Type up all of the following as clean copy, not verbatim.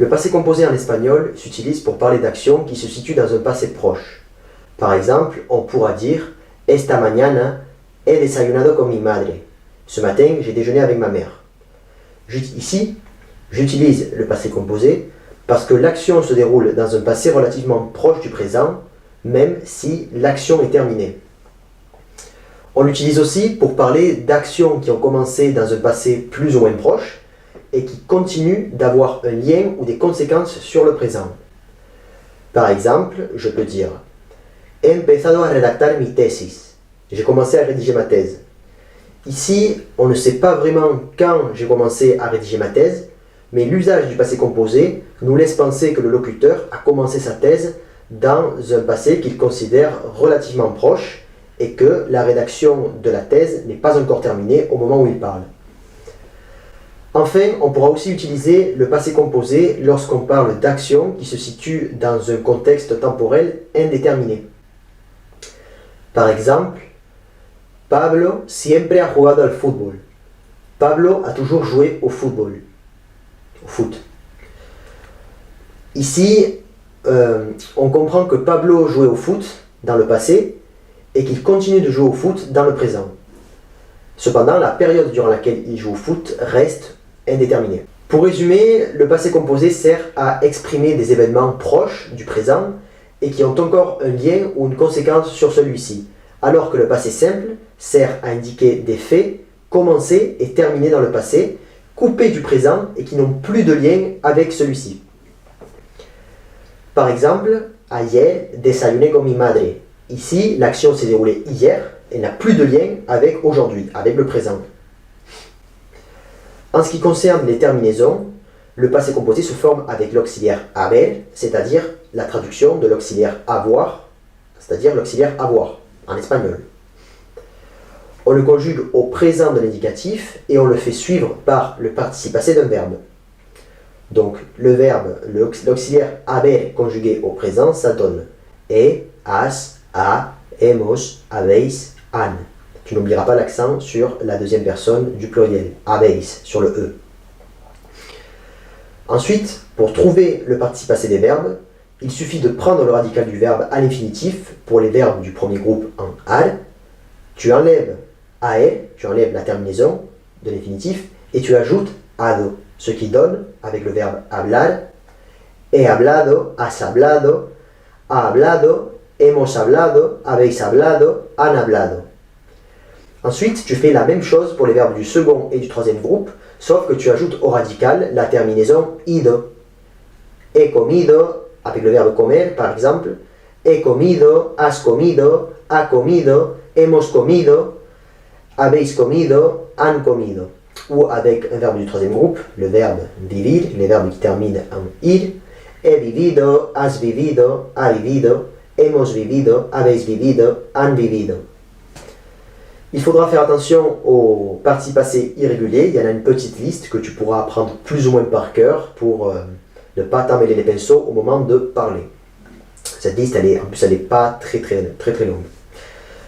Le passé composé en espagnol s'utilise pour parler d'actions qui se situent dans un passé proche. Par exemple, on pourra dire Esta mañana he desayunado con mi madre. Ce matin, j'ai déjeuné avec ma mère. Ici, j'utilise le passé composé parce que l'action se déroule dans un passé relativement proche du présent, même si l'action est terminée. On l'utilise aussi pour parler d'actions qui ont commencé dans un passé plus ou moins proche et qui continuent d'avoir un lien ou des conséquences sur le présent. Par exemple, je peux dire He empezado a redactar mi tesis. J'ai commencé à rédiger ma thèse. Ici, on ne sait pas vraiment quand j'ai commencé à rédiger ma thèse, mais l'usage du passé composé nous laisse penser que le locuteur a commencé sa thèse dans un passé qu'il considère relativement proche et que la rédaction de la thèse n'est pas encore terminée au moment où il parle. Enfin, on pourra aussi utiliser le passé composé lorsqu'on parle d'actions qui se situent dans un contexte temporel indéterminé. Par exemple, Pablo siempre ha jugado al fútbol. Pablo a toujours joué au football. Au foot. Ici, on comprend que Pablo jouait au foot dans le passé et qu'il continue de jouer au foot dans le présent. Cependant, la période durant laquelle il joue au foot reste indéterminée. Pour résumer, le passé composé sert à exprimer des événements proches du présent et qui ont encore un lien ou une conséquence sur celui-ci, alors que le passé simple sert à indiquer des faits commencés et terminés dans le passé, coupés du présent et qui n'ont plus de lien avec celui-ci. Par exemple, ayer desayuné con mi madre. Ici, l'action s'est déroulée hier et n'a plus de lien avec aujourd'hui, avec le présent. En ce qui concerne les terminaisons, le passé composé se forme avec l'auxiliaire haber, c'est-à-dire la traduction de l'auxiliaire avoir, c'est-à-dire l'auxiliaire avoir en espagnol. On le conjugue au présent de l'indicatif et on le fait suivre par le participe passé d'un verbe. Donc le verbe, l'auxiliaire haber conjugué au présent, ça donne he, has, ha, hemos, habéis, han. Tu n'oublieras pas l'accent sur la deuxième personne du pluriel, habéis, sur le e. Ensuite, pour trouver le participe passé des verbes, il suffit de prendre le radical du verbe à l'infinitif pour les verbes du premier groupe en al. Tu enlèves aer, tu enlèves la terminaison de l'infinitif et tu ajoutes ado, ce qui donne, avec le verbe hablar, he hablado, has hablado, ha hablado, hemos hablado, habéis hablado, han hablado. Ensuite, tu fais la même chose pour les verbes du second et du troisième groupe, sauf que tu ajoutes au radical la terminaison ido. He comido, avec le verbe comer par exemple, he comido, has comido, ha comido, hemos comido, habéis comido, han comido. Ou avec un verbe du troisième groupe, le verbe vivir, les verbes qui terminent en ir, he vivido, has vivido, ha vivido, hemos vivido, habéis vivido, han vivido. Il faudra faire attention aux participes passés irréguliers. Il y en a une petite liste que tu pourras apprendre plus ou moins par cœur pour ne pas t'emmêler les pinceaux au moment de parler. Cette liste, en plus, elle n'est pas très longue.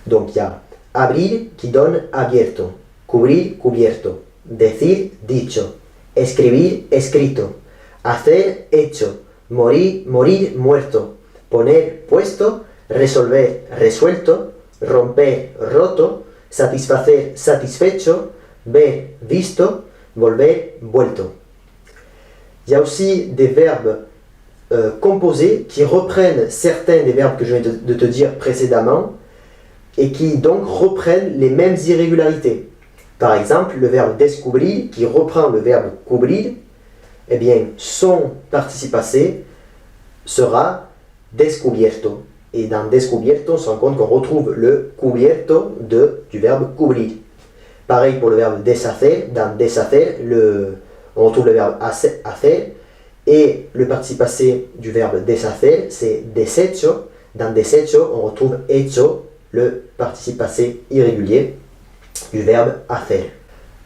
Donc, il y a abrir qui donne abierto, cubrir, cubierto, decir, dicho, escribir, escrito, hacer, hecho, morir, morir, muerto, poner, puesto, resolver, resuelto, romper, roto, satisfacer, satisfecho, ver, visto, volver, vuelto. Il y a aussi des verbes composés qui reprennent certains des verbes que je viens de te dire précédemment et qui donc reprennent les mêmes irrégularités. Par exemple, le verbe descubrir qui reprend le verbe cubrir, eh bien, son participe passé sera descubierto. Et dans descubierto, on se rend compte qu'on retrouve le cubierto du verbe cubrir. Pareil pour le verbe deshacer. Dans deshacer, on retrouve le verbe hacer. Et le participe passé du verbe deshacer, c'est deshecho. Dans deshecho, on retrouve hecho, le participe passé irrégulier du verbe hacer.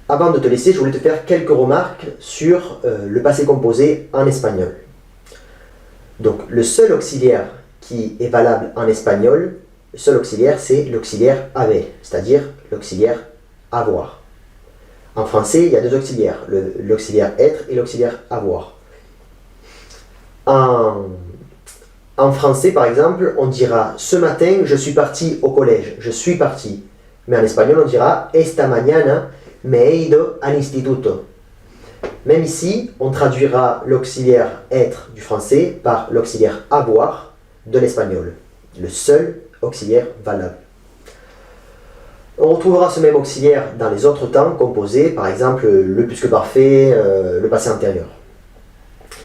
Avant de te laisser, je voulais te faire quelques remarques sur le passé composé en espagnol. Donc, le seul auxiliaire qui est valable en espagnol, le seul auxiliaire, c'est l'auxiliaire haber, c'est-à-dire l'auxiliaire avoir. En français, il y a deux auxiliaires, l'auxiliaire être et l'auxiliaire avoir. En, en français, par exemple, on dira « Ce matin, je suis parti au collège. Je suis parti. » Mais en espagnol, on dira « Esta mañana me he ido al instituto. » Même ici, on traduira l'auxiliaire être du français par l'auxiliaire avoir de l'espagnol. Le seul auxiliaire valable. On retrouvera ce même auxiliaire dans les autres temps composés, par exemple le plus que parfait, le passé antérieur.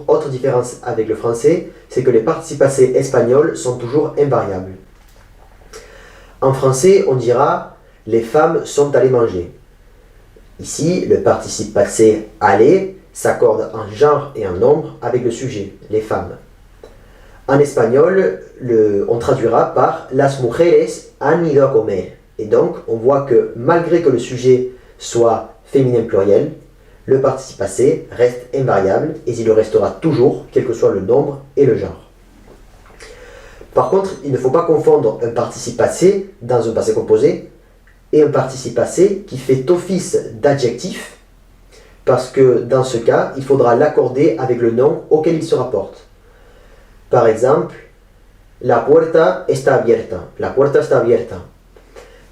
Autre différence avec le français, c'est que les participes passés espagnols sont toujours invariables. En français, on dira « les femmes sont allées manger ». Ici, le participe passé « aller » s'accorde en genre et en nombre avec le sujet, les femmes. En espagnol, on traduira par « las mujeres han ido a comer ». Et donc, on voit que malgré que le sujet soit féminin pluriel, le participe passé reste invariable et il le restera toujours, quel que soit le nombre et le genre. Par contre, il ne faut pas confondre un participe passé dans un passé composé et un participe passé qui fait office d'adjectif, parce que dans ce cas, il faudra l'accorder avec le nom auquel il se rapporte. Par exemple, la puerta está abierta. La puerta está abierta.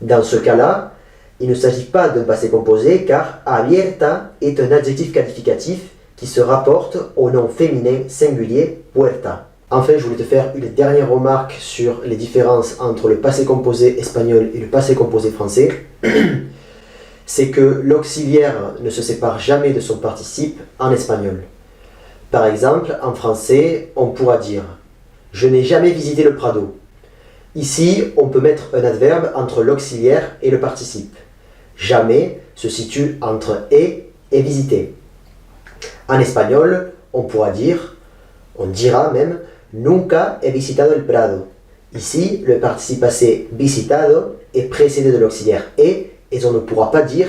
Dans ce cas-là, il ne s'agit pas d'un passé composé car abierta est un adjectif qualificatif qui se rapporte au nom féminin singulier puerta. Enfin, je voulais te faire une dernière remarque sur les différences entre le passé composé espagnol et le passé composé français. C'est que l'auxiliaire ne se sépare jamais de son participe en espagnol. Par exemple, en français, on pourra dire « Je n'ai jamais visité le Prado ». Ici, on peut mettre un adverbe entre l'auxiliaire et le participe. Jamais se situe entre et visiter. En espagnol, on pourra dire, on dira même Nunca he visitado el Prado. Ici, le participe passé visitado est précédé de l'auxiliaire et on ne pourra pas dire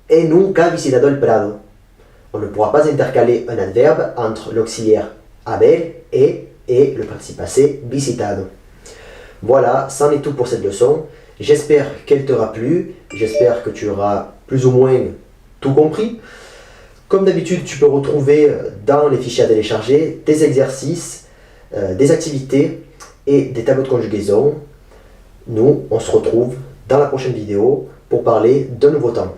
he nunca visitado el Prado. On ne pourra pas intercaler un adverbe entre l'auxiliaire haber et le participe passé visitado. Voilà, c'en est tout pour cette leçon. J'espère qu'elle t'aura plu, j'espère que tu auras plus ou moins tout compris. Comme d'habitude, tu peux retrouver dans les fichiers à télécharger des exercices, des activités et des tableaux de conjugaison. Nous, on se retrouve dans la prochaine vidéo pour parler d'un nouveau temps.